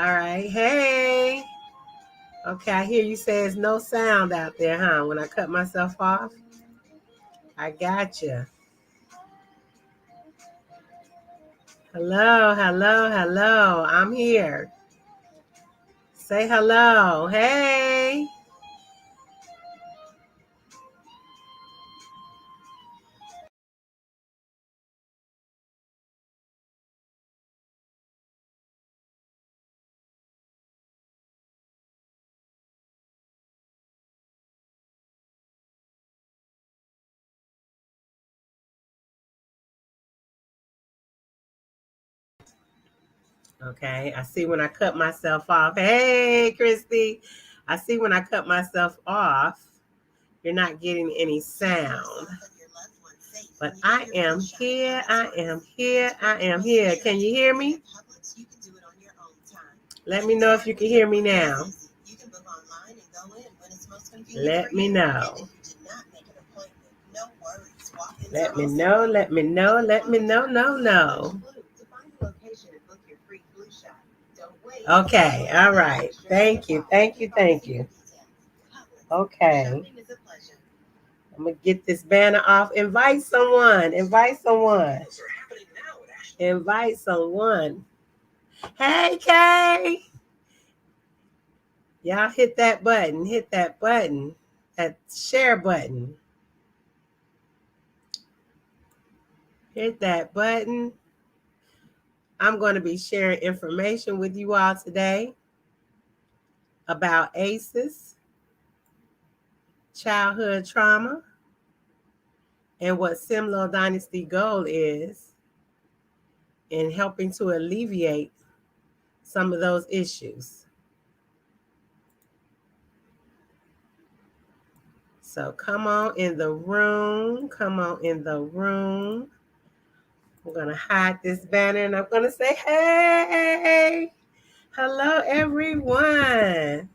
All right. Hey. Okay, I hear you say there's no sound out there, huh? When I cut myself off. I got you. Hello, hello, hello. I'm here. Say hello. Hey. Okay, I see when I cut myself off. Hey, Christy. I see when I cut myself off, you're not getting any sound. But I am here. I am here. I am here. Can you hear me? Let me know if you can hear me now. Let me know. Let me know. Let me know. Let me know. No. Okay. All right. Thank you. Thank you. Thank you. Okay. I'm going to get this banner off. Invite someone. Invite someone. Invite someone. Hey, Kay. Y'all hit that button. Hit that button. That share button. Hit that button. I'm going to be sharing information with you all today about ACEs, childhood trauma, and what SimLoH Dynasty goal is in helping to alleviate some of those issues. So come on in the room. Come on in the room. I'm going to hide this banner and I'm going to say, hey, hello, everyone.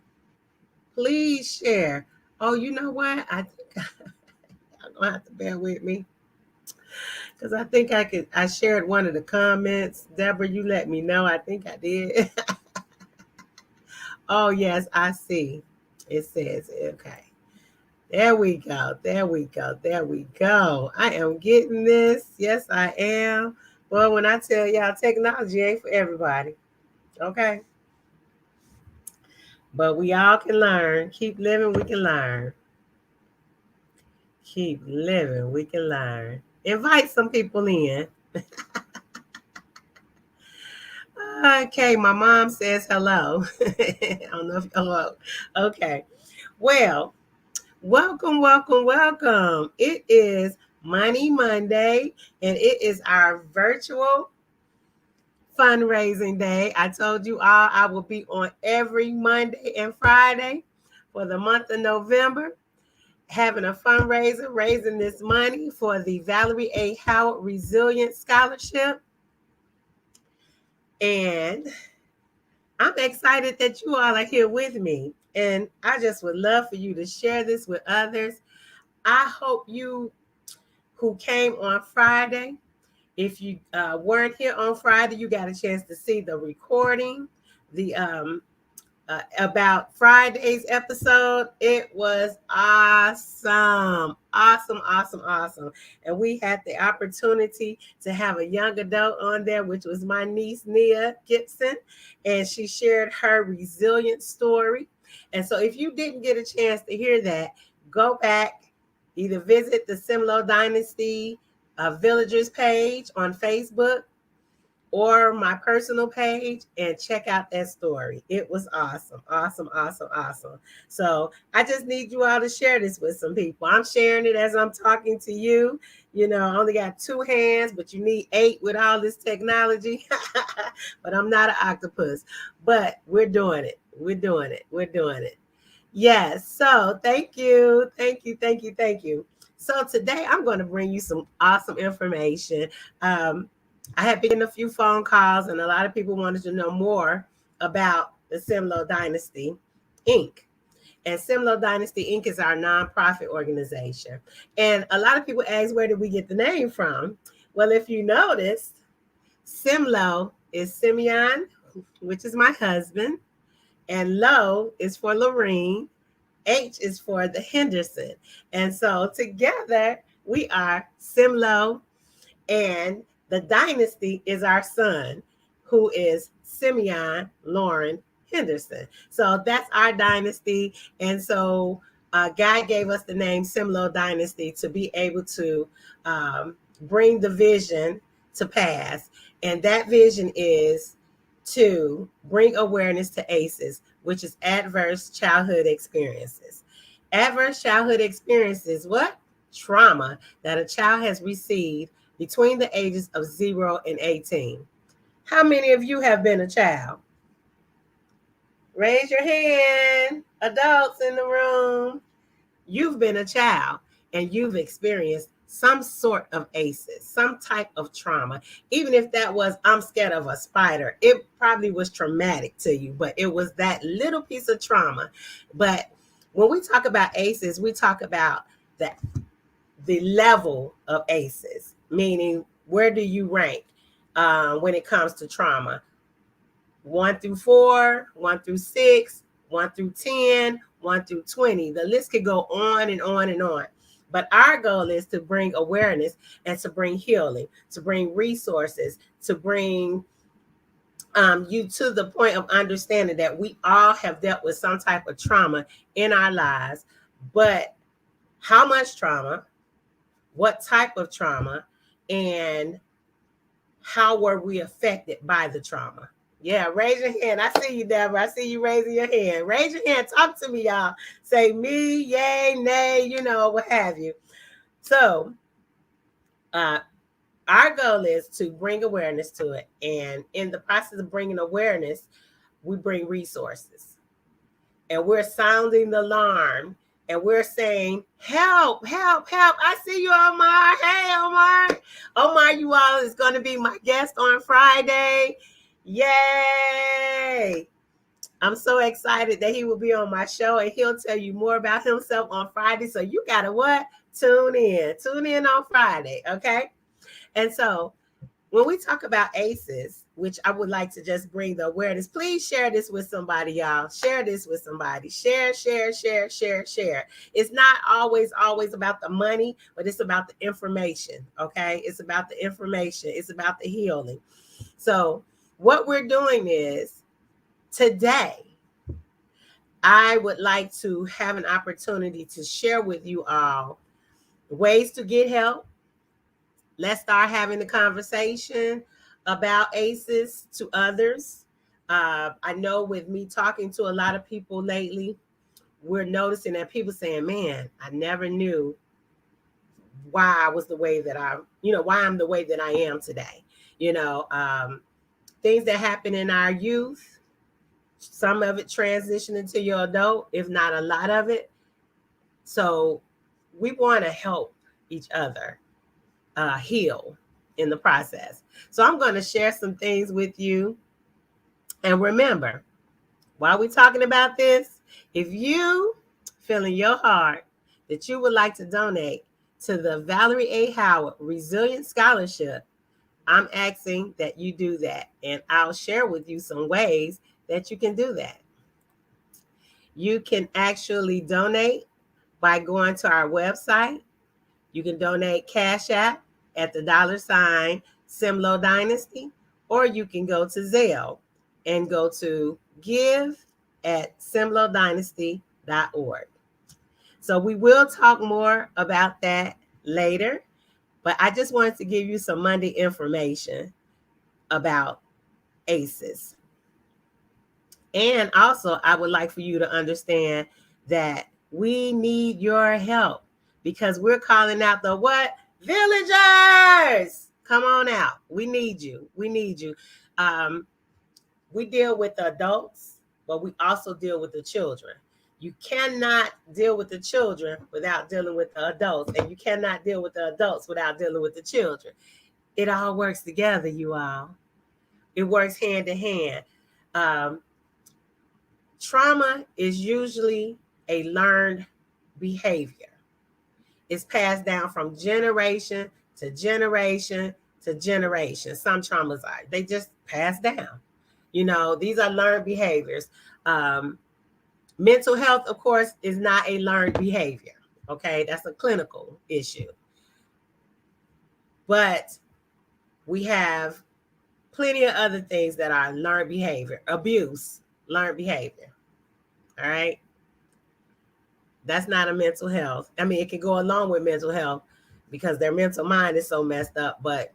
Please share. Oh, you know what? I think I'm going to have to bear with me because I think I shared one of the comments. Deborah, you let me know. I think I did. Oh, yes, I see. It says, okay. There we go. There we go. There we go. I am getting this. Yes, I am. Well, when I tell y'all, technology ain't for everybody. Okay. But we all can learn. Keep living, we can learn. Keep living, we can learn. Invite some people in. Okay, my mom says hello. I don't know if hello. Okay. Well, welcome, welcome, welcome. It is Money Monday, and it is our virtual fundraising day. I told you all I will be on every Monday and Friday for the month of November, having a fundraiser, raising this money for the Valerie A. Howard Resilience Scholarship. And I'm excited that you all are here with me. And I just would love for you to share this with others. I hope you who came on Friday, if you weren't here on Friday, you got a chance to see the recording, the about Friday's episode. It was awesome. Awesome. And we had the opportunity to have a young adult on there, which was my niece, Nia Gibson, and she shared her resilient story. And so if you didn't get a chance to hear that, go back, either visit the SimLoH Dynasty Villagers page on Facebook or my personal page and check out that story. It was awesome. So I just need you all to share this with some people. I'm sharing it as I'm talking to you. You know, I only got 2 hands, but you need 8 with all this technology. But I'm not an octopus. But we're doing it. We're doing it. Yes. So thank you. So today I'm going to bring you some awesome information. I had been a few phone calls, and a lot of people wanted to know more about the SimLoH Dynasty, Inc. And SimLoH Dynasty, Inc. is our nonprofit organization. And a lot of people ask, where did we get the name from? Well, if you noticed, SimLoH is Simeon, which is my husband, and Lo is for Lorene. H is for the Henderson. And so together we are SimLoH, and the Dynasty is our son, who is Simeon Lauren Henderson. So that's our dynasty. And so God gave us the name SimLoH Dynasty to be able to bring the vision to pass. And that vision is to bring awareness to ACEs, which is adverse childhood experiences. Adverse childhood experiences, what? Trauma that a child has received between the ages of 0 and 18. How many of you have been a child? Raise your hand. Adults in the room. You've been a child and you've experienced some sort of ACEs, some type of trauma. Even if that was, I'm scared of a spider, it probably was traumatic to you, but it was that little piece of trauma. But when we talk about ACEs, we talk about that the level of ACEs, meaning where do you rank when it comes to trauma? 1 through 4, 1 through 6, 1 through 10, 1 through 20. The list could go on and on and on. But our goal is to bring awareness and to bring healing, to bring resources, to bring you to the point of understanding that we all have dealt with some type of trauma in our lives. But how much trauma, what type of trauma, and how were we affected by the trauma? Yeah, raise your hand. I see you, Deborah. I see you raising your hand. Raise your hand. Talk to me, y'all. Say me, yay, nay, what have you. So our goal is to bring awareness to it. And in the process of bringing awareness, we bring resources. And we're sounding the alarm. And we're saying, help, help, help. I see you, Omar. Hey, Omar. Omar, you all is going to be my guest on Friday. Yay! I'm so excited that he will be on my show and he'll tell you more about himself on Friday. So you got to what? Tune in. Tune in on Friday, okay? And so when we talk about ACEs, which I would like to just bring the awareness, please share this with somebody, y'all. Share this with somebody. Share, share, share, share, share. It's not always about the money, but it's about the information, okay? It's about the information. It's about the healing. So what we're doing is today, I would like to have an opportunity to share with you all ways to get help. Let's start having the conversation about ACEs to others. I know with me talking to a lot of people lately, we're noticing that people saying, man, I never knew why I was the way that why I'm the way that I am today. Things that happen in our youth, some of it transition into your adult, if not a lot of it. So we want to help each other heal in the process. So I'm going to share some things with you. And remember, while we're talking about this, if you feel in your heart that you would like to donate to the Valerie A. Howard Resilient Scholarship, I'm asking that you do that. And I'll share with you some ways that you can do that. You can actually donate by going to our website. You can donate Cash App at the $ SimLoH Dynasty, or you can go to Zelle and go to give@simlohdynasty.org. So we will talk more about that later, but I just wanted to give you some Monday information about ACEs. And also, I would like for you to understand that we need your help because we're calling out the what? Villagers! Come on out. We need you. We need you. We deal with the adults, but we also deal with the children. You cannot deal with the children without dealing with the adults, and you cannot deal with the adults without dealing with the children. It all works together, you all. It works hand in hand. Trauma is usually a learned behavior. It's passed down from generation to generation to generation. Some traumas are, they just pass down. These are learned behaviors. Mental health, of course, is not a learned behavior. Okay, that's a clinical issue. But we have plenty of other things that are learned behavior. Abuse, learned behavior. All right. That's not a mental health. I mean, it can go along with mental health because their mental mind is so messed up. But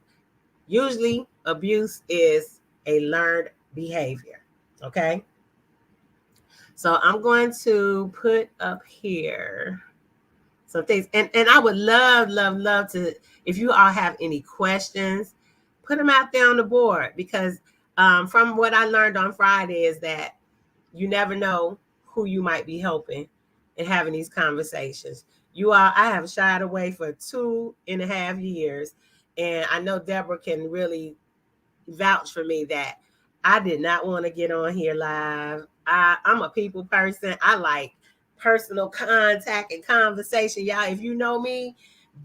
usually abuse is a learned behavior. Okay. So I'm going to put up here some things. And I would love to, if you all have any questions, put them out there on the board, because from what I learned on Friday is that you never know who you might be helping and having these conversations. I have shied away for 2.5 years. And I know Deborah can really vouch for me that I did not want to get on here live. I'm a people person. I like personal contact and conversation. Y'all, if you know me,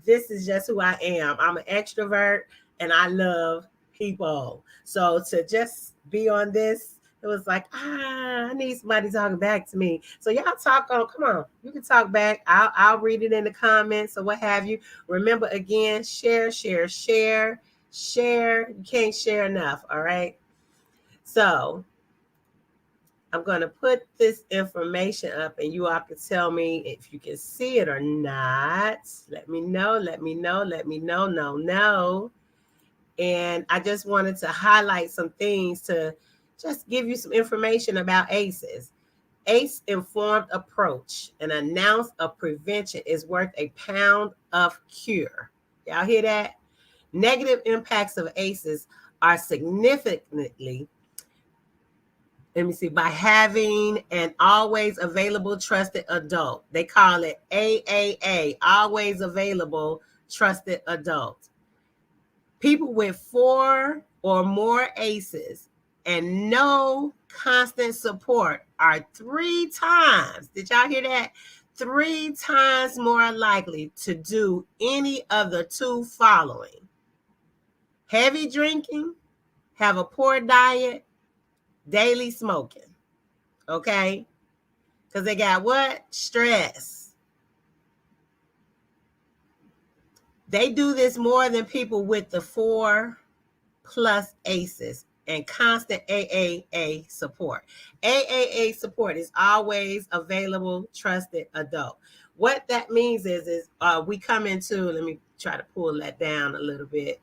this is just who I am. I'm an extrovert and I love people. So to just be on this, it was like, I need somebody talking back to me. So y'all talk on, come on, you can talk back. I'll read it in the comments or what have you. Remember, again, share. You can't share enough. All right. So I'm going to put this information up and you all can tell me if you can see it or not. Let me know. No. And I just wanted to highlight some things to just give you some information about ACEs. ACE-informed approach, an ounce of prevention is worth a pound of cure. Y'all hear that? Negative impacts of ACEs are significantly, by having an always available trusted adult. They call it AAA, always available trusted adult. People with 4 or more ACEs and no constant support are 3 times, did y'all hear that? 3 times more likely to do any of the 2 following: heavy drinking, have a poor diet, daily smoking. Okay? Because they got what? Stress. They do this more than people with the 4+ ACEs and constant AAA support. AAA support is always available, trusted adult. What that means is we come into, let me try to pull that down a little bit.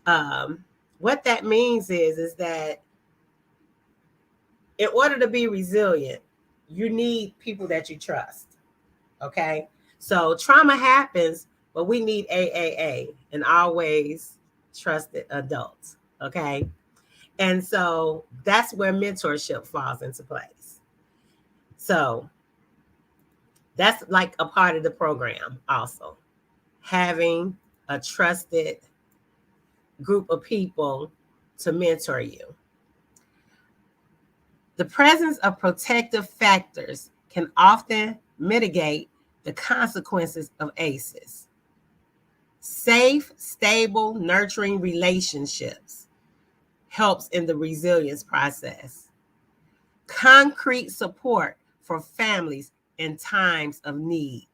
What that means is that in order to be resilient, you need people that you trust. Okay? So trauma happens, but we need AAA, and always trusted adults. Okay? And so that's where mentorship falls into place. So that's like a part of the program also. Having a trusted group of people to mentor you. The presence of protective factors can often mitigate the consequences of ACEs. Safe, stable, nurturing relationships helps in the resilience process. Concrete support for families in times of need.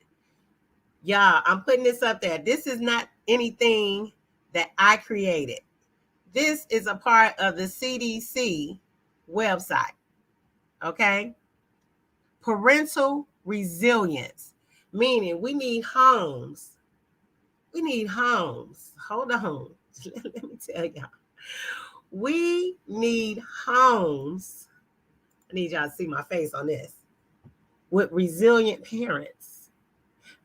Y'all, I'm putting this up there. This is not anything that I created. This is a part of the CDC website. Okay? Parental resilience, meaning we need homes. We need homes. Hold on. Let me tell y'all. We need homes. I need y'all to see my face on this. With resilient parents.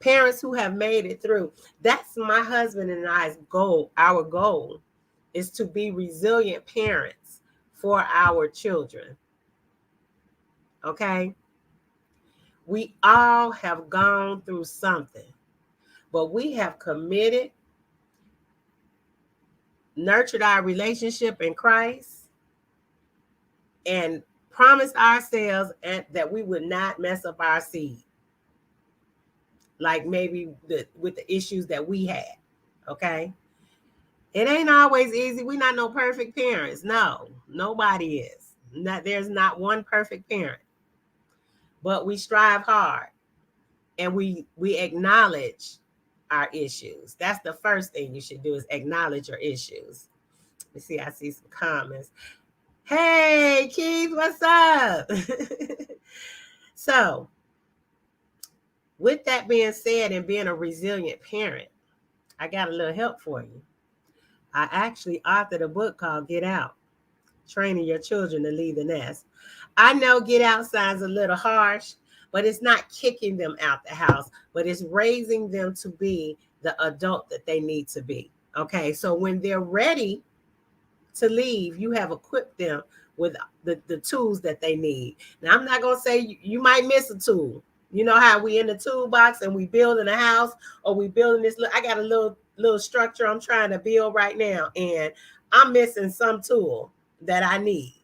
Parents who have made it through. That's my husband and I's goal. Our goal is to be resilient parents for our children. Okay? We all have gone through something, but we have committed, nurtured our relationship in Christ, and promised ourselves that we would not mess up our seed. Like maybe with the issues that we had. Okay? It ain't always easy. We're not no perfect parents. No, nobody is. There's not one perfect parent, but we strive hard and we acknowledge our issues. That's the first thing you should do, is acknowledge your issues. Let me see, I see some comments. Hey, Keith, what's up? So, with that being said, and being a resilient parent, I got a little help for you. I actually authored a book called Get Out, Training Your Children to Leave the Nest. I know Get Out sounds a little harsh, but it's not kicking them out the house, but it's raising them to be the adult that they need to be. Okay, so when they're ready to leave, you have equipped them with the tools that they need. Now, I'm not going to say you might miss a tool. You know how we in the toolbox and we building a house, or we building this. I got a little structure I'm trying to build right now, and I'm missing some tool that I need.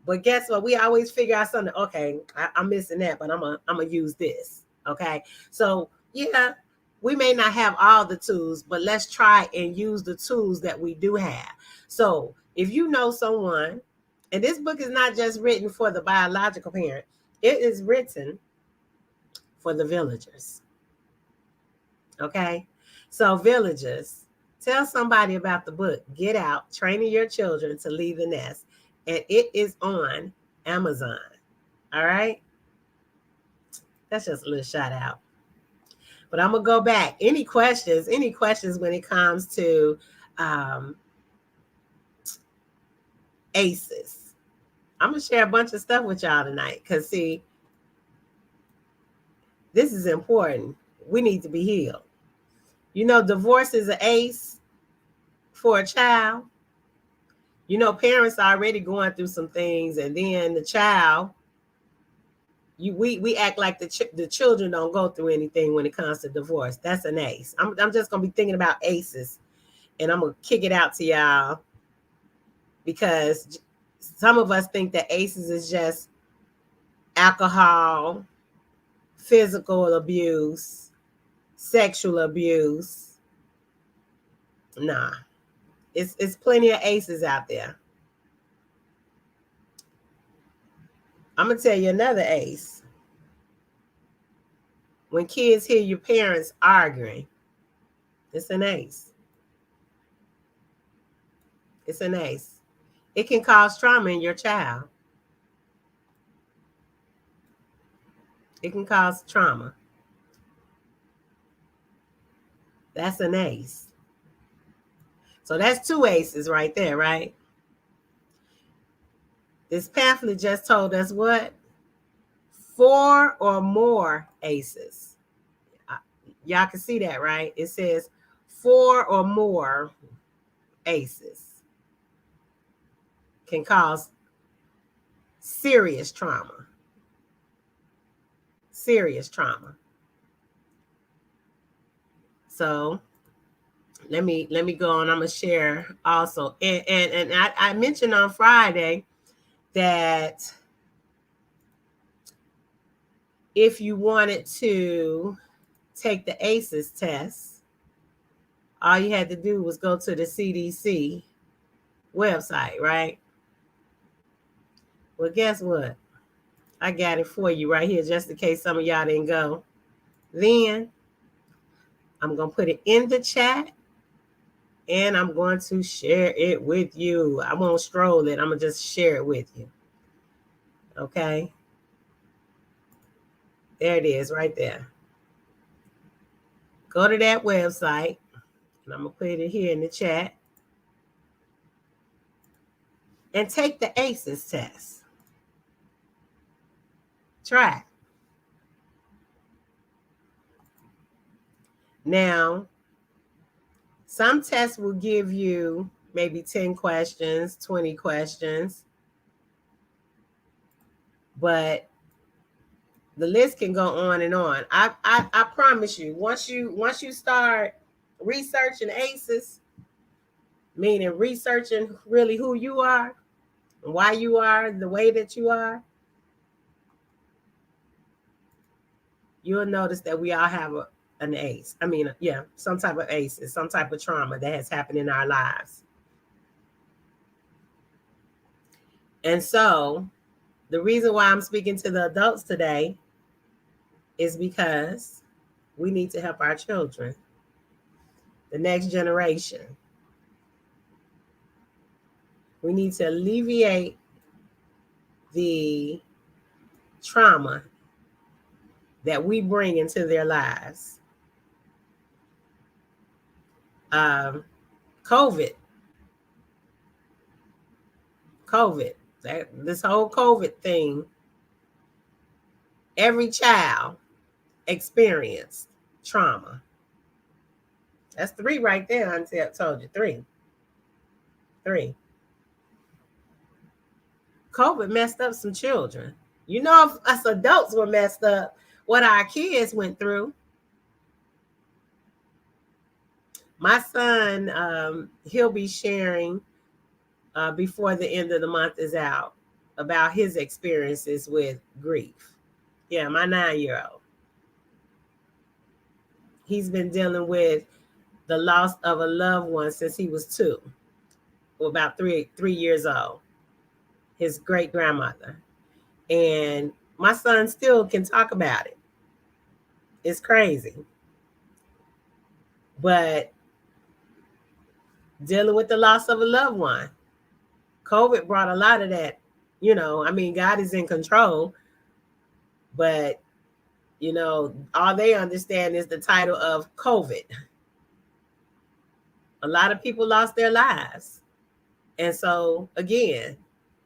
But guess what? We always figure out something. Okay, I'm missing that, but I'm gonna use this. Okay, so yeah, we may not have all the tools, but let's try and use the tools that we do have. So if you know someone, and this book is not just written for the biological parent, it is written for the villagers. Okay, so villagers, tell somebody about the book, Get Out, Training Your Children to Leave the Nest. And it is on Amazon. All right. That's just a little shout out. But I'm going to go back. Any questions when it comes to ACEs? I'm going to share a bunch of stuff with y'all tonight, because see, this is important. We need to be healed. You know, divorce is an ACE for a child. You know, parents are already going through some things, and then the child, we act like the children don't go through anything when it comes to divorce. That's an ACE. I'm just going to be thinking about ACEs, and I'm going to kick it out to y'all, because some of us think that ACEs is just alcohol, physical abuse, sexual abuse. Nah, it's plenty of ACEs out there. I'm going to tell you another ACE. When kids hear your parents arguing, it's an ACE. It's an ACE. It can cause trauma in your child. It can cause trauma. That's an ACE. So that's 2 ACEs right there, right? This pamphlet just told us what? 4 or more ACEs. Y'all can see that, right? It says 4 or more ACEs can cause serious trauma. Serious trauma. So let me go on. I'm gonna share also, and I mentioned on Friday that if you wanted to take the ACEs test, all you had to do was go to the CDC website, right? Well, guess what? I got it for you right here, just in case some of y'all didn't go. Then I'm going to put it in the chat, and I'm going to share it with you. I won't stroll it. I'm going to just share it with you. Okay? There it is right there. Go to that website, and I'm going to put it here in the chat, and take the ACEs test. Try it. Now, some tests will give you maybe 10 questions, 20 questions, but the list can go on and on. I promise you, once you start researching ACEs, meaning researching really who you are and why you are the way that you are, you'll notice that we all have an ACE. I mean, yeah, some type of ACEs, some type of trauma that has happened in our lives. And so The reason why I'm speaking to the adults today is because we need to help our children, the next generation. We need to alleviate the trauma that we bring into their lives. COVID, this whole COVID thing, every child experienced trauma. That's 3 right there. I told you 3. COVID messed up some children. You know, if us adults were messed up, what our kids went through. My son, he'll be sharing before the end of the month is out about his experiences with grief. Yeah, my 9-year-old. He's been dealing with the loss of a loved one since he was 2, or about 3 years old. His great grandmother. And my son still can talk about it. It's crazy. But dealing with the loss of a loved one, COVID brought a lot of that. You know, I mean, God is in control, but, you know, all they understand is the title of COVID. A lot of people lost their lives. And so, again,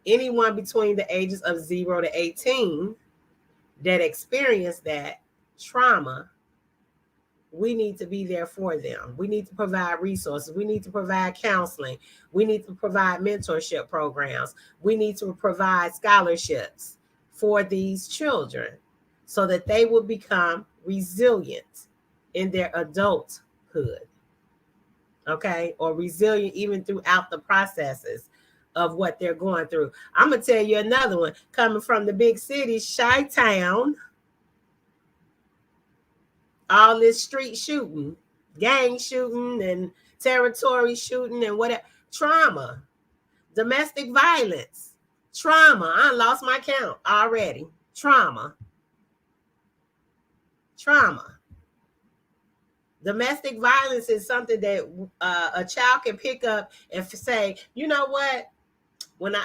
anyone between the ages of 0 to 18 that experienced that trauma, we need to be there for them. We need to provide resources. We need to provide counseling. We need to provide mentorship programs. We need to provide scholarships for these children so that they will become resilient in their adulthood. Okay? Or resilient even throughout the processes of what they're going through. I'm going to tell you another one. Coming from the big city, Chi-Town, all this street shooting, gang shooting, and territory shooting, and whatever. Trauma, domestic violence, trauma. I lost my count already. Trauma. Domestic violence is something that a child can pick up and say, you know what? When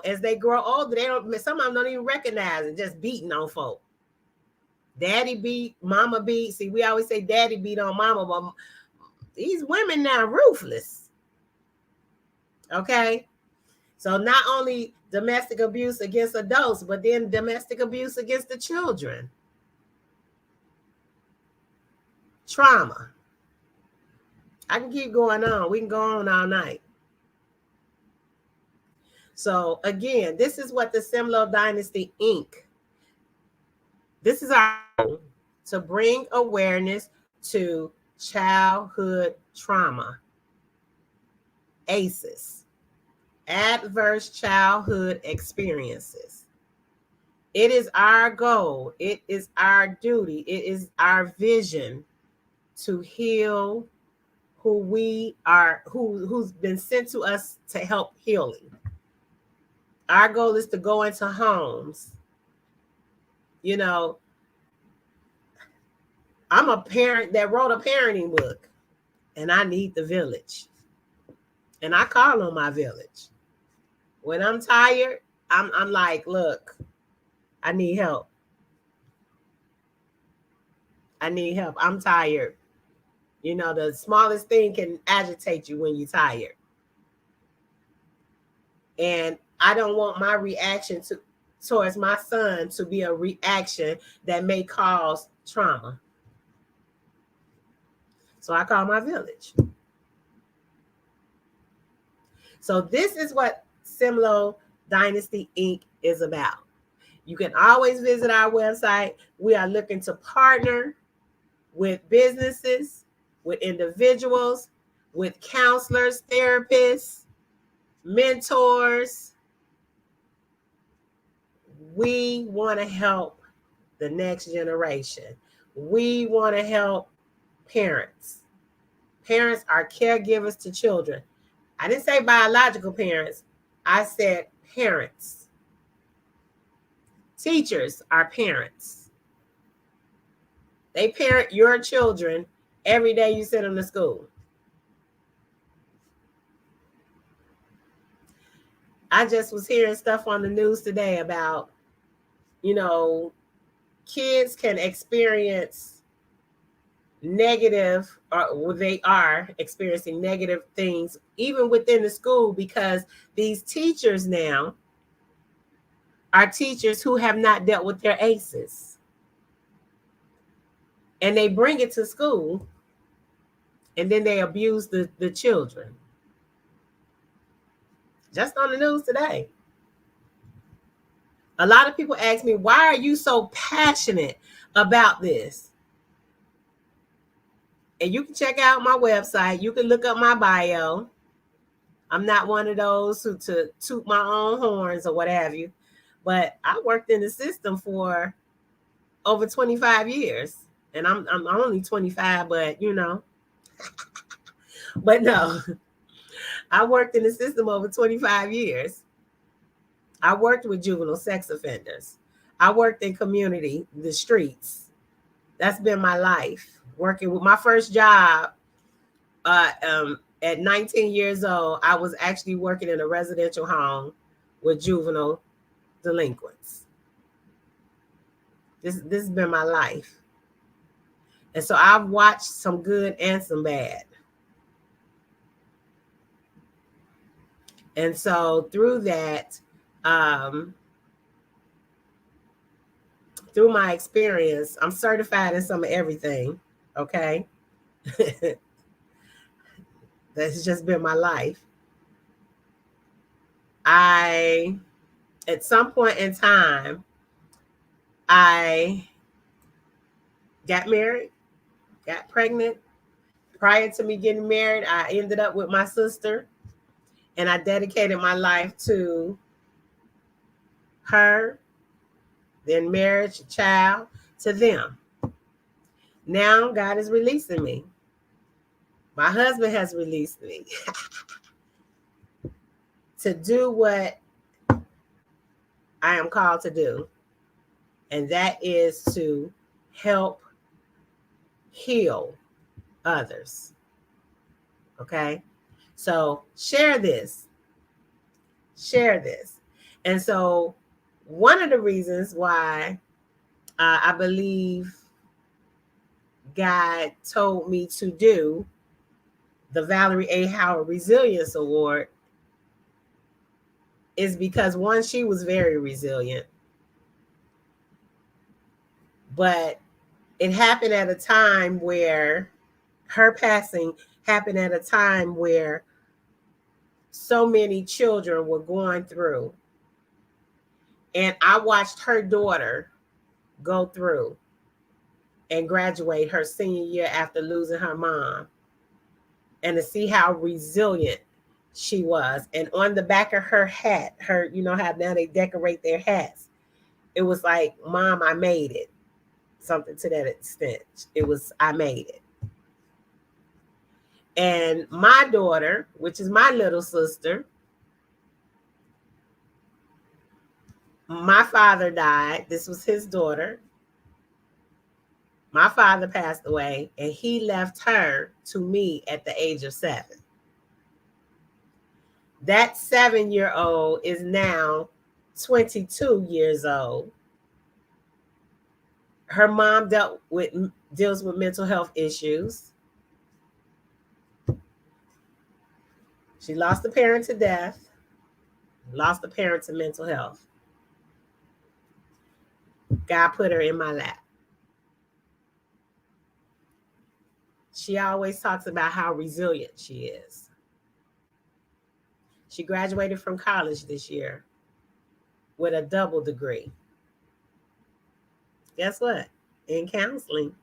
as they grow older, some of them don't even recognize it, just beating on folk. Daddy beat, mama beat. See, we always say daddy beat on mama, but these women now ruthless. Okay? So not only domestic abuse against adults, but then domestic abuse against the children. Trauma. I can keep going on. We can go on all night. So again, this is what the SimLoH Dynasty Inc. This is our goal, to bring awareness to childhood trauma. ACEs, adverse childhood experiences. It is our goal. It is our duty. It is our vision to heal who we are, who's been sent to us to help healing. Our goal is to go into homes. You know, I'm a parent that wrote a parenting book, and I need the village. And I call on my village. When I'm tired, I'm like, look, I need help. I'm tired. You know, the smallest thing can agitate you when you're tired. And I don't want my reaction towards my son to be a reaction that may cause trauma. So I call my village. So this is what SimLoH Dynasty Inc. is about. You can always visit our website. We are looking to partner with businesses, with individuals, with counselors, therapists, mentors. We want to help the next generation. We want to help parents. Parents are caregivers to children. I didn't say biological parents. I said parents. Teachers are parents. They parent your children every day you send them to school. I just was hearing stuff on the news today about, kids can experience negative, or they are experiencing negative things even within the school, because these teachers now are teachers who have not dealt with their aces. And they bring it to school, and then they abuse the children. Just on the news today. A lot of people ask me, why are you so passionate about this? And you can check out my website. You can look up my bio. I'm not one of those who to toot my own horns or what have you. But I worked in the system for over 25 years. And I'm only 25, but but no. I worked in the system over 25 years. I worked with juvenile sex offenders. I worked in community, the streets. That's been my life. Working with my first job at 19 years old, I was actually working in a residential home with juvenile delinquents. This has been my life. And so I've watched some good and some bad. And so through that, through my experience, I'm certified in some of everything. Okay. That's just been my life. At some point in time, I got married, got pregnant. Prior to me getting married, I ended up with my sister, and I dedicated my life to her, then marriage, child, to them. Now God is releasing me. My husband has released me to do what I am called to do. And that is to help heal others. Okay? So share this. Share this. And so one of the reasons why I believe God told me to do the Valerie A. Howard Resilience Award is because, one, she was very resilient. But it happened at a time where her passing happened at a time where so many children were going through. And I watched her daughter go through and graduate her senior year after losing her mom, and to see how resilient she was. And on the back of her hat, how now they decorate their hats, it was like, Mom, I made it. Something to that extent. It was, I made it. And my daughter, which is my little sister, my father died. This was his daughter. My father passed away, and he left her to me at the age of 7. That 7-year-old is now 22 years old. Her mom deals with mental health issues. She lost a parent to death, lost a parent to mental health. God put her in my lap. She always talks about how resilient she is. She graduated from college this year with a double degree. Guess what? In counseling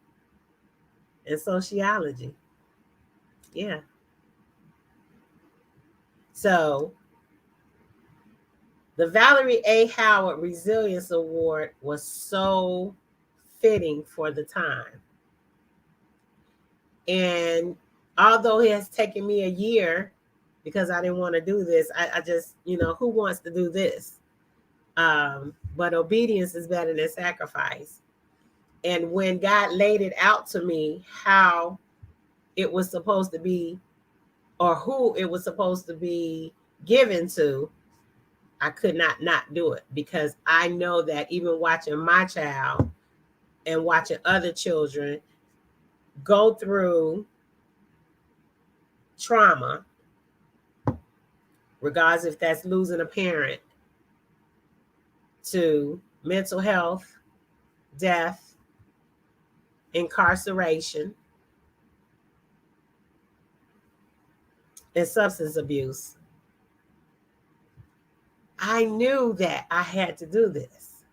and sociology. Yeah. So the Valerie A. Howard Resilience Award was so fitting for the time. And although it has taken me a year, because I didn't want to do this, I just, who wants to do this? but obedience is better than sacrifice. And when God laid it out to me how it was supposed to be, or who it was supposed to be given to, I could not do it, because I know that even watching my child and watching other children go through trauma, regardless if that's losing a parent, to mental health, death, incarceration, and substance abuse, I knew that I had to do this.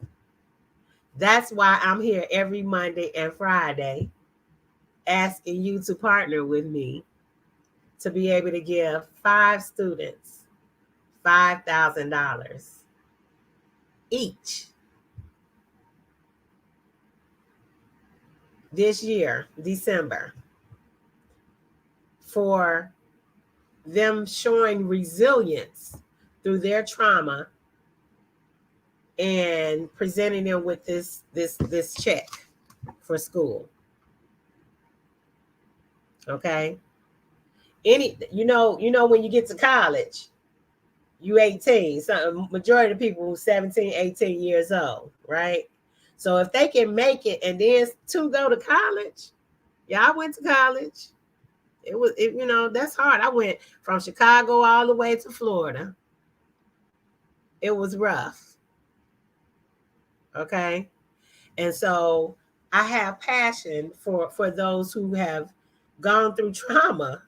That's why I'm here every Monday and Friday asking you to partner with me to be able to give 5 students $5,000 each this year, December, for them showing resilience through their trauma and presenting them with this check for school. Okay? When you get to college, you 18. So majority of the people 17, 18 years old, right? So if they can make it and then to go to college, I went to college. That's hard. I went from Chicago all the way to Florida. It was rough. Okay. And so I have passion for those who have gone through trauma,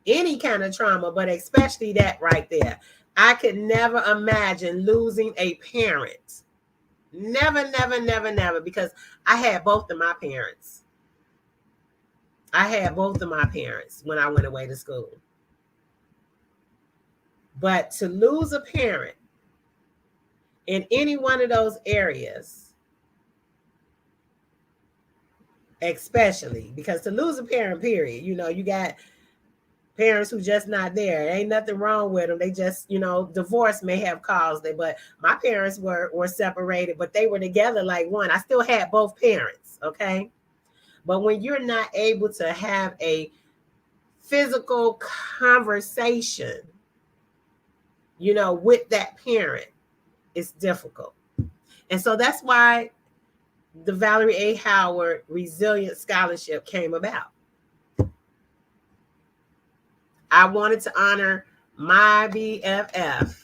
any kind of trauma, but especially that right there. I could never imagine losing a parent. Never, never, never, never, because I had both of my parents. I had both of my parents when I went away to school. But to lose a parent in any one of those areas, especially because to lose a parent, period, you got parents who just not there. There ain't nothing wrong with them. They just, divorce may have caused it. But my parents were separated, but they were together like one. I still had both parents, okay? But when you're not able to have a physical conversation, with that parent, it's difficult. And so that's why the Valerie A. Howard Resilience Scholarship came about. I wanted to honor my BFF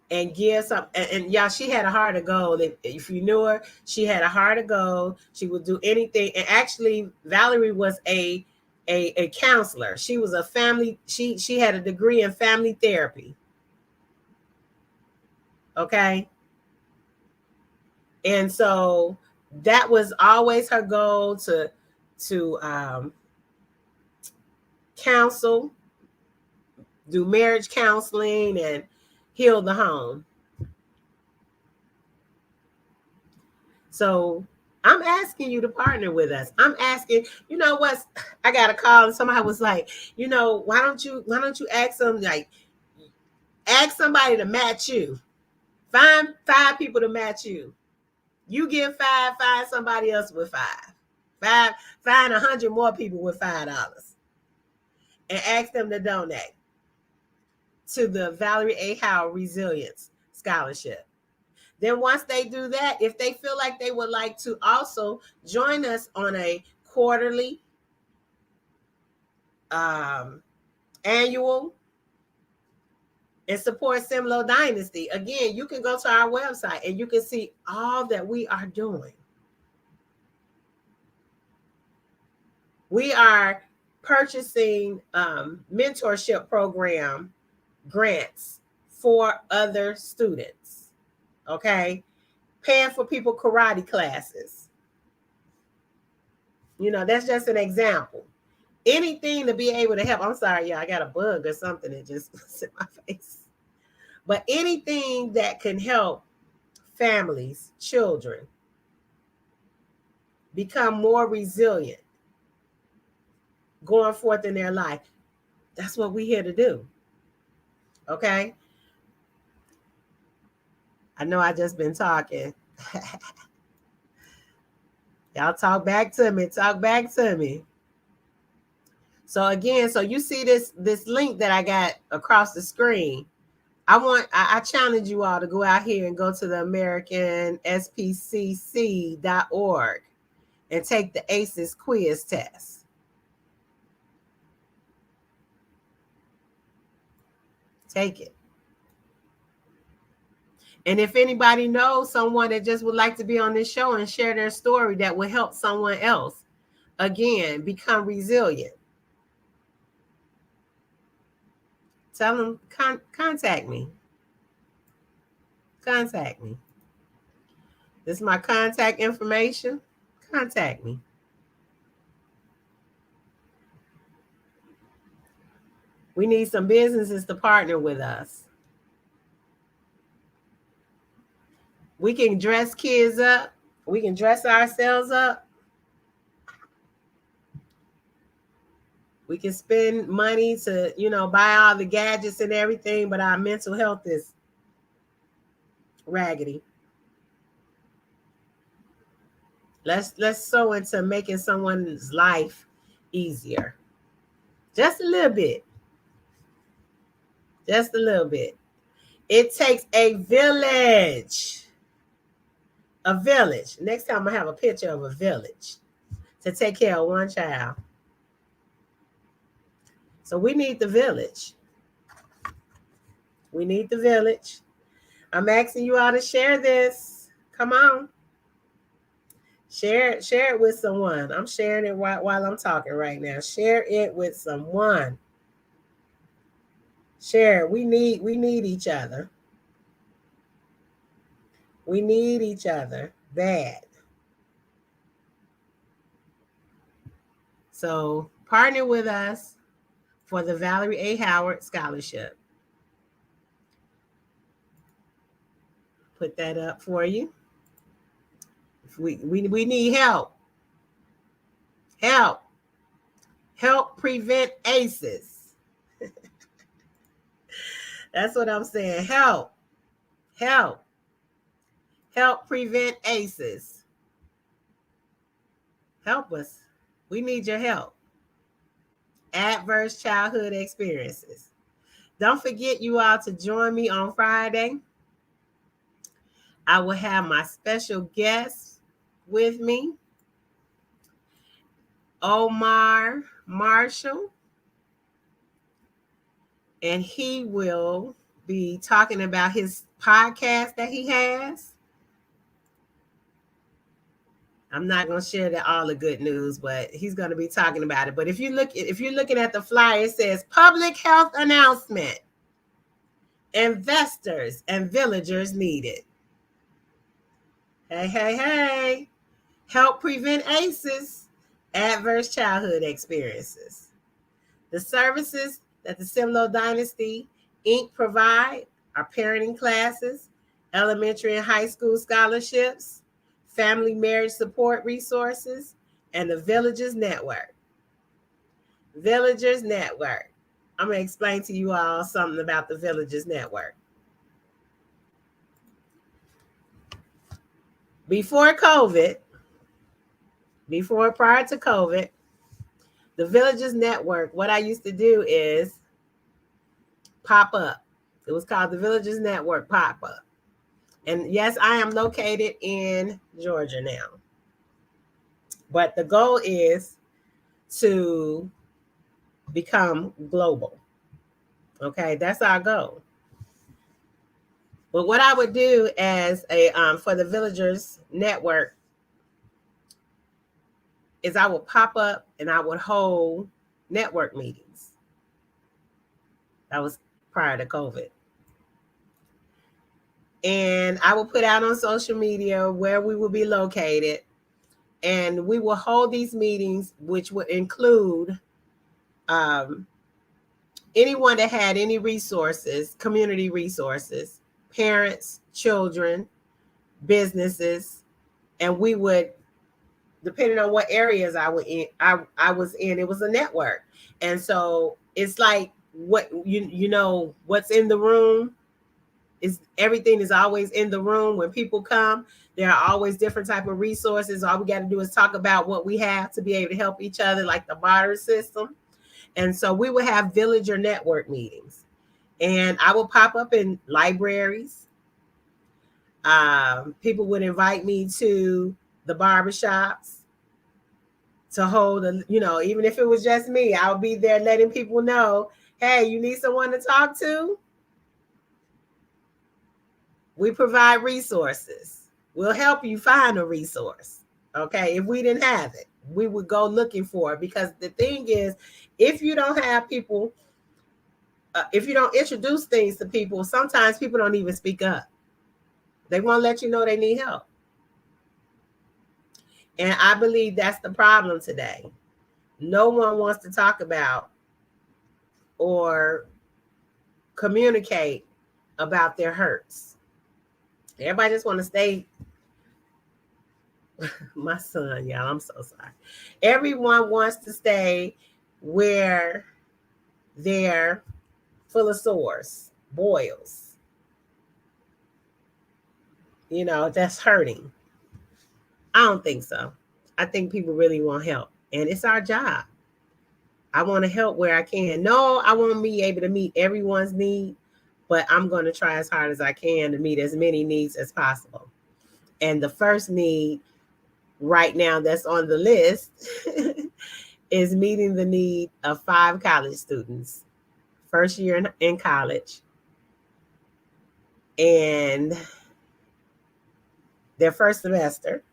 and give some, and y'all, she had a heart of gold. If you knew her, she had a heart of gold. She would do anything. And actually, Valerie was a counselor. She was a family, she had a degree in family therapy. Okay. And so that was always her goal, to counsel, do marriage counseling, and heal the home. So I'm asking you to partner with us. I'm asking, I got a call and somebody was like, why don't you ask them, like, ask somebody to match you. Find 5 people to match you. You give 5, find somebody else with 5. Find 100 more people with $5 and ask them to donate to the Valerie A. Howard Resilience Scholarship. Then once they do that, if they feel like they would like to also join us on a quarterly, annual, and support SimLoH Dynasty, again, you can go to our website and you can see all that we are doing. We are purchasing mentorship program grants for other students. Okay. Paying for people karate classes. That's just an example. Anything to be able to help. I'm sorry, y'all, I got a bug or something that just was in my face. But anything that can help families, children become more resilient going forth in their life, that's what we're here to do. Okay. I know I just been talking. Y'all talk back to me. Talk back to me. So again, so you see this link that I got across the screen. I challenge you all to go out here and go to the American SPCC.org and take the ACEs quiz test. Take it. And if anybody knows someone that just would like to be on this show and share their story that will help someone else, again, become resilient, tell them, contact me. Contact me. This is my contact information. Contact me. We need some businesses to partner with us. We can dress kids up. We can dress ourselves up. We can spend money to, buy all the gadgets and everything, but our mental health is raggedy. Let's sow into making someone's life easier. Just a little bit. Just a little bit. It takes a village. A village. Next time I have a picture of a village to take care of one child. So we need the village. We need the village. I'm asking you all to share this. Come on. Share it with someone. I'm sharing it while I'm talking right now. Share it with someone. Share. We need each other. We need each other bad. So partner with us for the Valerie A. Howard Scholarship. Put that up for you. We need help. Help. Help prevent ACEs. That's what I'm saying. Help. Help. Help prevent ACEs. Help us. We need your help. Adverse childhood experiences. Don't forget, you all, to join me on Friday. I will have my special guest with me, Omar Marshall, and he will be talking about his podcast that he has. I'm not going to share all the good news, but he's going to be talking about it. But if you're looking at the flyer, it says public health announcement. Investors and villagers needed. Hey. Help prevent ACEs, adverse childhood experiences. The services that the SimLoH Dynasty Inc. provide are parenting classes, elementary and high school scholarships, family marriage support resources, and the Villagers Network. Villagers Network. I'm going to explain to you all something about the Villagers Network. Prior to COVID, the Villagers Network, what I used to do is pop up. It was called the Villagers Network pop-up. And yes, I am located in Georgia now. But the goal is to become global. Okay, that's our goal. But what I would do as for the Villagers Network is I would pop up and I would hold network meetings. That was prior to COVID. And I will put out on social media where we will be located. And we will hold these meetings, which would include anyone that had any resources, community resources, parents, children, businesses. And we would, depending on what areas I was in, it was a network. And so it's like what you know what's in the room is everything is always in the room. When people come, there are always different type of resources. All we got to do is talk about what we have to be able to help each other, like the barter system. And so we would have villager network meetings, and I will pop up in libraries. People would invite me to the barbershops to hold a, even if it was just me, I'll be there letting people know, hey, you need someone to talk to? We provide resources. We'll help you find a resource. Okay. If we didn't have it, we would go looking for it, because the thing is, if you don't have people, if you don't introduce things to people, sometimes people don't even speak up. They won't let you know they need help. And I believe that's the problem today. No one wants to talk about or communicate about their hurts. Everybody just want to stay. My son, y'all, I'm so sorry. Everyone wants to stay where they're full of sores, boils. That's hurting. I don't think so. I think people really want help, and it's our job. I want to help where I can. No, I won't be able to meet everyone's need, but I'm going to try as hard as I can to meet as many needs as possible. And the first need right now that's on the list is meeting the need of 5 college students, first year in college, and their first semester,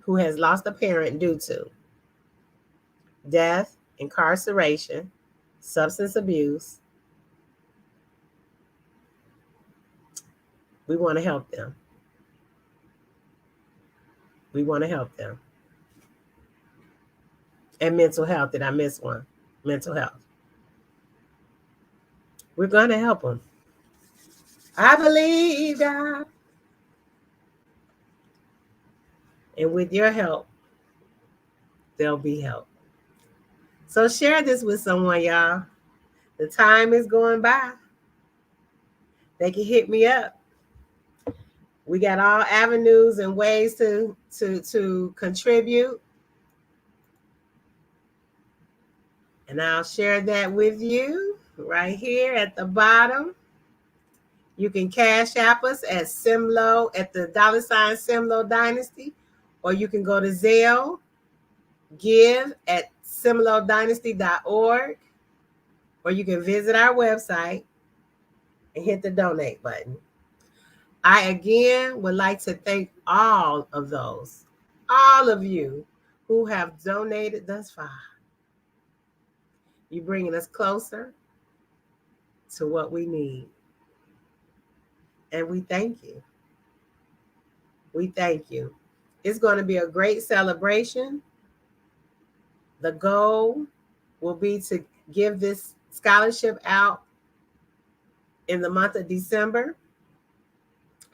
who has lost a parent due to death, incarceration, substance abuse. We want to help them. We want to help them. And mental health. Did I miss one? Mental health. We're going to help them. I believe God. And with your help, there'll be help. So share this with someone, y'all. The time is going by. They can hit me up. We got all avenues and ways to contribute. And I'll share that with you right here at the bottom. You can cash app us at SimLoH, at the $ SimLoH Dynasty, or you can go to Zelle, give at simlohdynasty.org, or you can visit our website and hit the donate button. I again would like to thank all of you who have donated thus far. You're bringing us closer to what we need. And we thank you. We thank you. It's going to be a great celebration. The goal will be to give this scholarship out in the month of December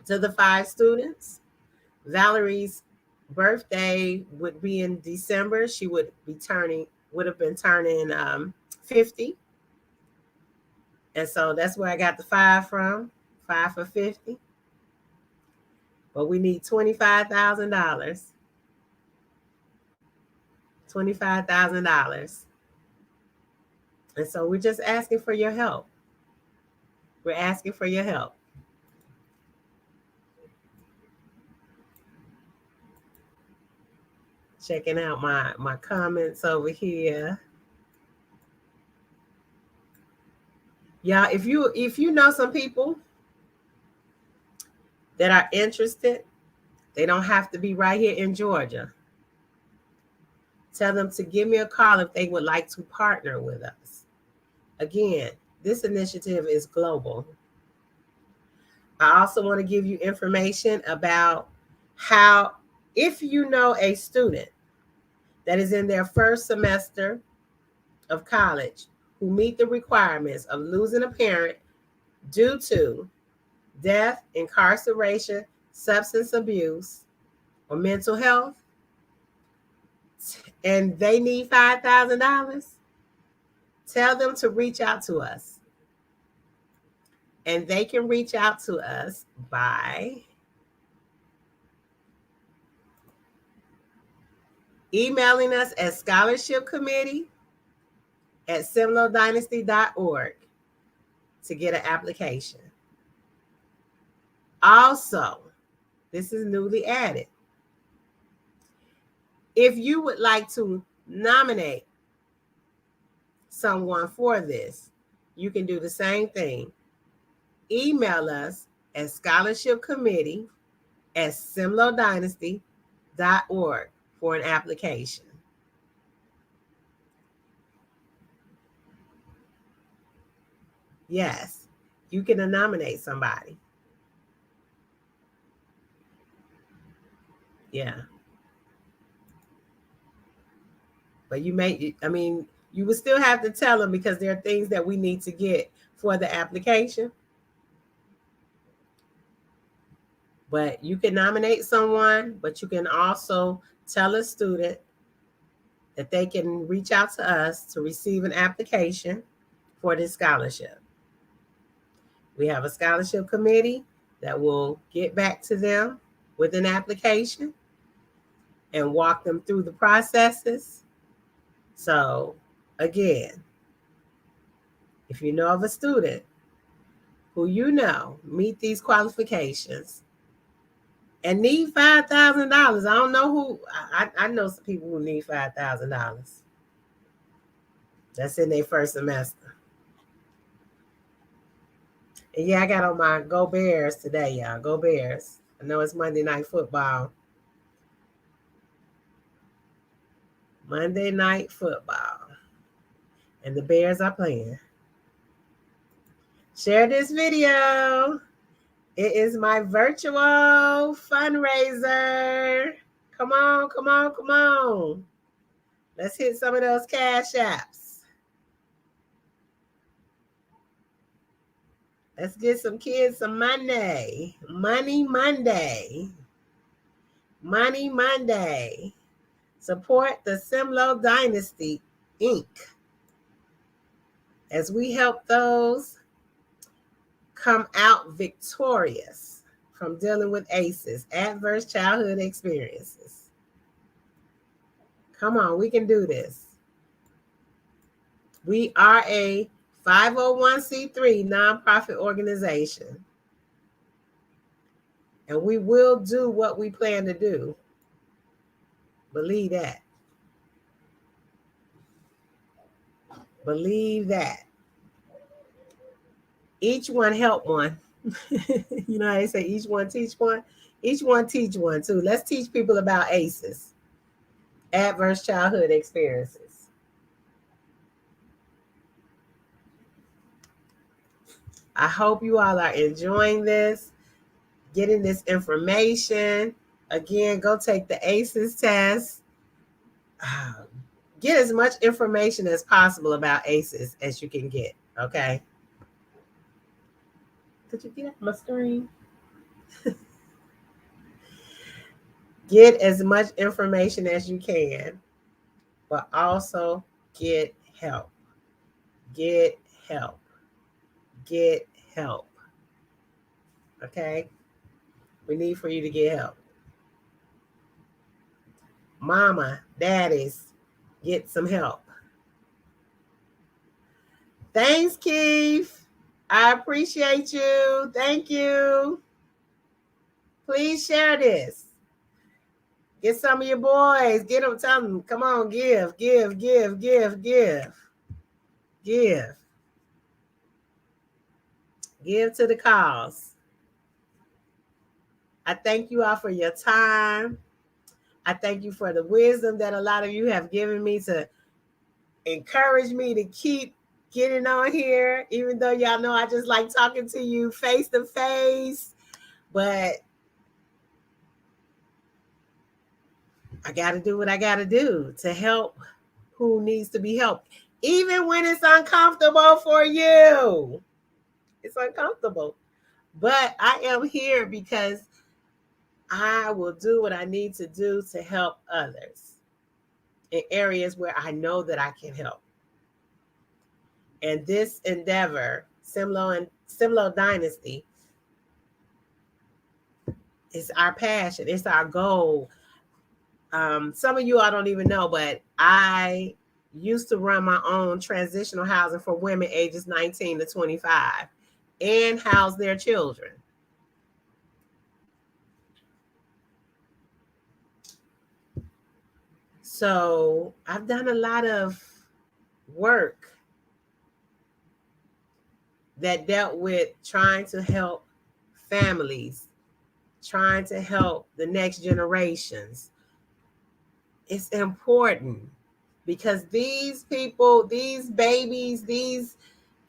to the 5 students. Valerie's birthday would be in December. She would have been turning 50. And so that's where I got the 5 from. 5 for 50. But we need $25,000. $25,000. And so we're just asking for your help. We're asking for your help. Checking out my comments over here. Yeah, if you know some people that are interested, they don't have to be right here in Georgia. Tell them to give me a call if they would like to partner with us. Again, this initiative is global. I also want to give you information about how, if you know a student that is in their first semester of college who meet the requirements of losing a parent due to death, incarceration, substance abuse, or mental health, and they need $5,000, tell them to reach out to us. And they can reach out to us by emailing us at scholarshipcommittee@simlohdynasty.org to get an application. Also, this is newly added. If you would like to nominate someone for this, you can do the same thing. Email us at scholarshipcommittee@simlohdynasty.org for an application. Yes, you can nominate somebody. Yeah. But you would still have to tell them because there are things that we need to get for the application. But you can nominate someone, but you can also tell a student that they can reach out to us to receive an application for this scholarship. We have a scholarship committee that will get back to them with an application and walk them through the processes. So again, if you know of a student who you know meet these qualifications and need $5,000, I don't know who, I know some people who need $5,000. That's in their first semester. And yeah, I got on my Go Bears today, y'all. Go Bears. I know it's Monday Night Football. Monday Night Football. And the Bears are playing. Share this video. It is my virtual fundraiser. Come on, come on, come on. Let's hit some of those cash apps. Let's get some kids some money. Money Monday. Money Monday. Support the SimLoH Dynasty, Inc. as we help those come out victorious from dealing with ACEs, adverse childhood experiences. Come on, we can do this. We are a 501c3 nonprofit organization, and we will do what we plan to do. Believe that. Believe that. Each one help one. You know how they say each one teach one? Each one teach one too. Let's teach people about ACEs, adverse childhood experiences. I hope you all are enjoying this, getting this information. Again, go take the ACEs test. Get as much information as possible about ACEs as you can get, okay? Could you get off my screen? Get as much information as you can, but also get help. Get help. Get help. Okay? We need for you to get help. Mama, daddies, get some help. Thanks, Keith. I appreciate you. Thank you. Please share this. Get some of your boys. Get them, tell them, come on, give, give, give, give, give. Give. Give to the cause. I thank you all for your time. I thank you for the wisdom that a lot of you have given me to encourage me to keep getting on here, even though y'all know I just like talking to you face to face. But I got to do what I got to do to help who needs to be helped, even when it's uncomfortable for you. It's uncomfortable. But I am here because I will do what I need to do to help others in areas where I know that I can help. And this endeavor, SimLoH SimLoH Dynasty is our passion. It's our goal. Some of you I don't even know, but I used to run my own transitional housing for women ages 19 to 25 and house their children. So I've done a lot of work that dealt with trying to help families, trying to help the next generations. It's important because these people, these babies, these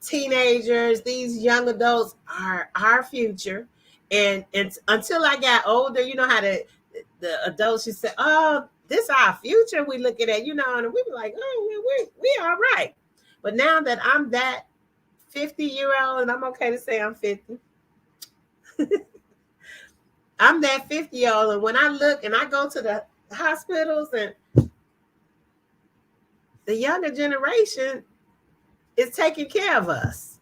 teenagers, these young adults are our future. And until I got older, you know how the adults should say, "Oh, this our future." We looking at, and we be like, "Oh, we all right." But now that I'm that 50-year-old, and I'm okay to say I'm 50. I'm that 50-year-old, and when I look and I go to the hospitals, and the younger generation is taking care of us.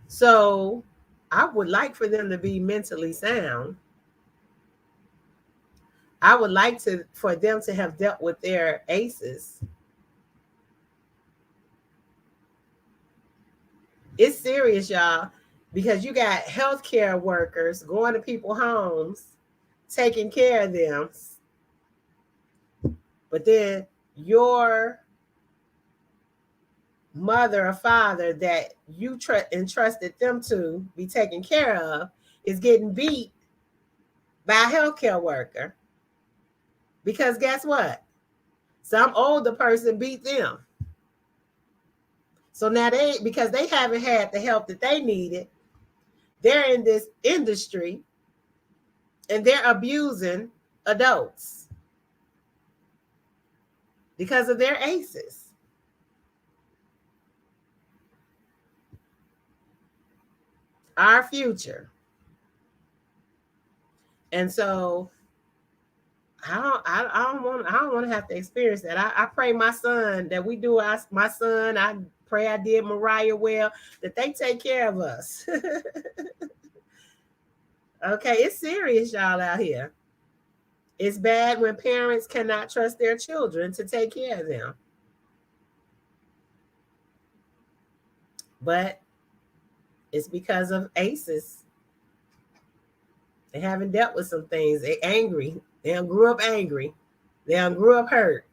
So I would like for them to be mentally sound. I would like for them to have dealt with their ACEs. It's serious, y'all, because you got healthcare workers going to people's homes, taking care of them. But then your mother or father that you entrusted them to be taken care of is getting beat by a healthcare worker. Because guess what? Some older person beat them. So now because they haven't had the help that they needed, they're in this industry and they're abusing adults because of their ACEs. Our future. And so I don't want to have to experience that. I pray my son that we do. My son, I pray I did Mariah well, that they take care of us. Okay, it's serious, y'all, out here. It's bad when parents cannot trust their children to take care of them. But it's because of ACEs. They haven't dealt with some things. They're angry. They grew up angry. They grew up hurt.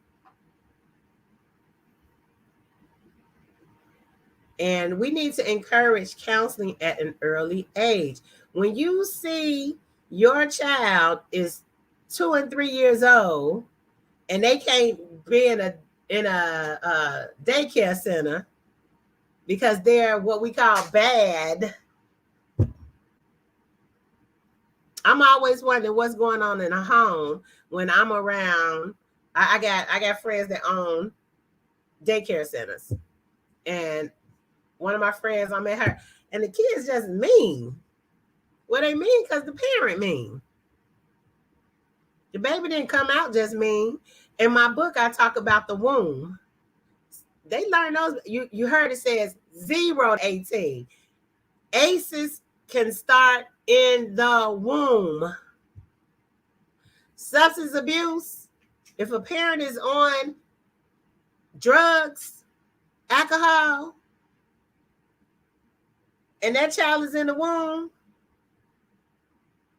And we need to encourage counseling at an early age. When you see your child is 2 and 3 years old and they can't be in a daycare center because they're what we call bad, I'm always wondering what's going on in a home when I'm around. I got friends that own daycare centers, and one of my friends, I met her, and the kids just mean. Well, they mean because the parent mean. The baby didn't come out just mean. In my book, I talk about the womb. They learn those. You heard it says 0 to 18. ACEs can start in the womb. Substance abuse. If a parent is on drugs, alcohol, and that child is in the womb,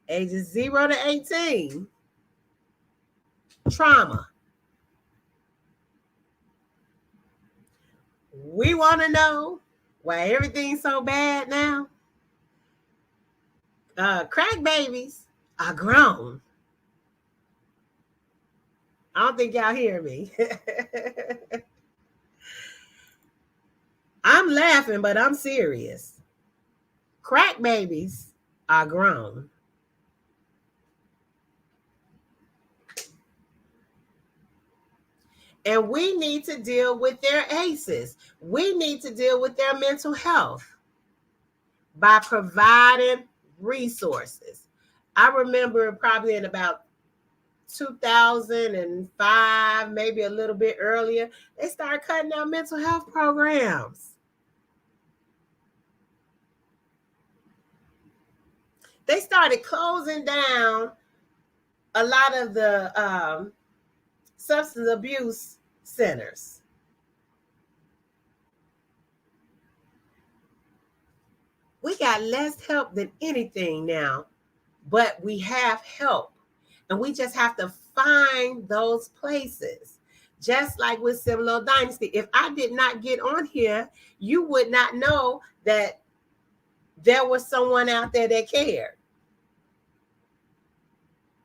ages 0 to 18, trauma. We want to know why everything's so bad now. Crack babies are grown. I don't think y'all hear me. I'm laughing, but I'm serious. Crack babies are grown. And we need to deal with their ACEs. We need to deal with their mental health by providing resources. I remember probably in about 2005, maybe a little bit earlier, they started cutting out mental health programs. they started closing down a lot of the substance abuse centers. We got less help than anything now, but we have help. And we just have to find those places. Just like with SimLoH Dynasty. If I did not get on here, you would not know that there was someone out there that cared.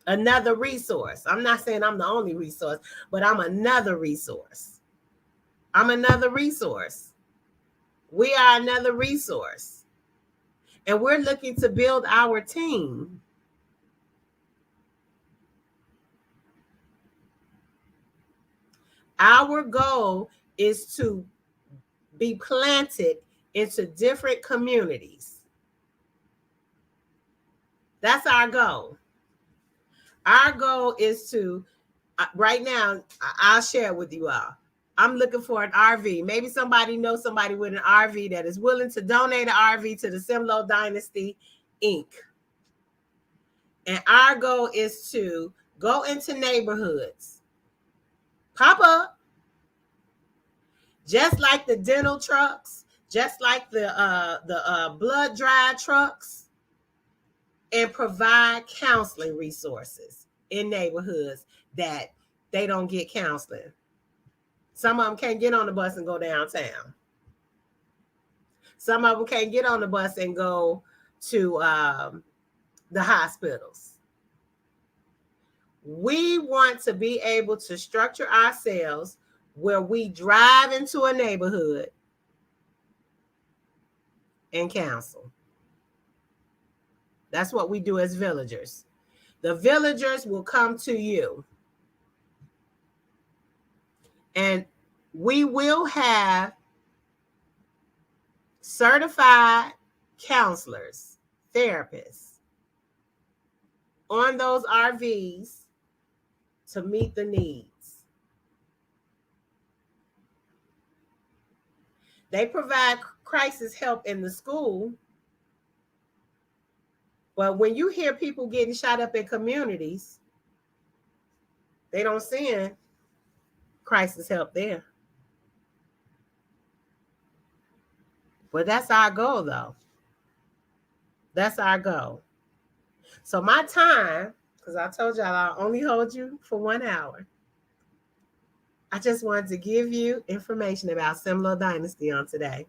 Another resource. I'm not saying I'm the only resource, but I'm another resource. I'm another resource. We are another resource. And we're looking to build our team. Our goal is to be planted into different communities. That's our goal. Our goal is to, right now, I'll share it with you all. I'm looking for an RV. Maybe somebody knows somebody with an RV that is willing to donate an RV to the SimLoH Dynasty, Inc. And our goal is to go into neighborhoods, pop up, just like the dental trucks, just like the blood drive trucks, and provide counseling resources in neighborhoods that they don't get counseling. Some of them can't get on the bus and go downtown. Some of them can't get on the bus and go to the hospitals. We want to be able to structure ourselves where we drive into a neighborhood and counsel. That's what we do as villagers. The villagers will come to you. And we will have certified counselors, therapists on those RVs to meet the needs. They provide crisis help in the school. But when you hear people getting shot up in communities, they don't send crisis help there. But that's our goal, though. That's our goal. So my time, because I told y'all I'll only hold you for 1 hour, I just wanted to give you information about SimLoH Dynasty on today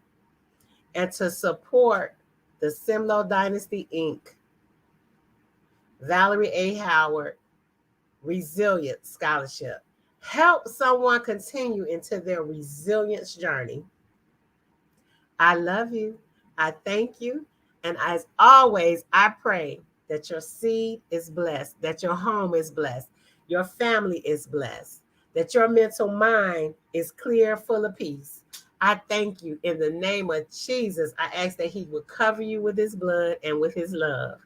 and to support the SimLoH Dynasty, Inc. Valerie A. Howard Resilience Scholarship. Help someone continue into their resilience journey. I love you. I thank you. And as always, I pray that your seed is blessed, that your home is blessed, your family is blessed, that your mental mind is clear, full of peace. I thank you in the name of Jesus. I ask that he would cover you with his blood and with his love.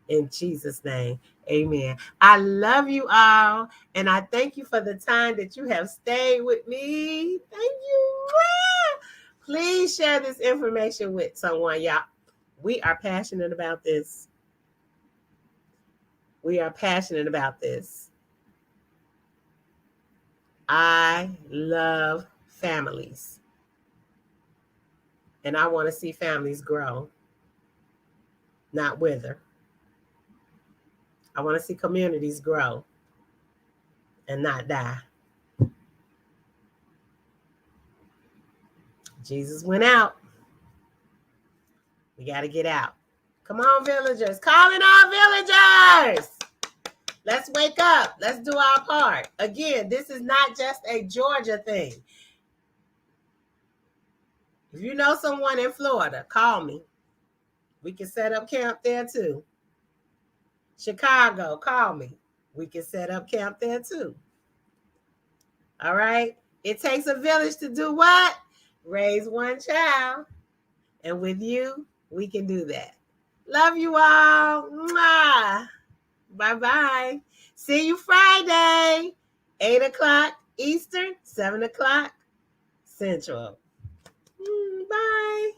In Jesus' name, amen. I love you all, and I thank you for the time that you have stayed with me. Thank you. Please share this information with someone, y'all. We are passionate about this. We are passionate about this. I love families, and I want to see families grow, not wither. I want to see communities grow and not die. Jesus went out. We got to get out. Come on, villagers. Calling all villagers. Let's wake up. Let's do our part. Again, this is not just a Georgia thing. If you know someone in Florida, call me. We can set up camp there too. Chicago, call me. We can set up camp there too. All right? It takes a village to do what? Raise one child. And with you, we can do that. Love you all. Mwah. Bye-bye. See you Friday, 8 o'clock Eastern, 7 o'clock Central. Bye.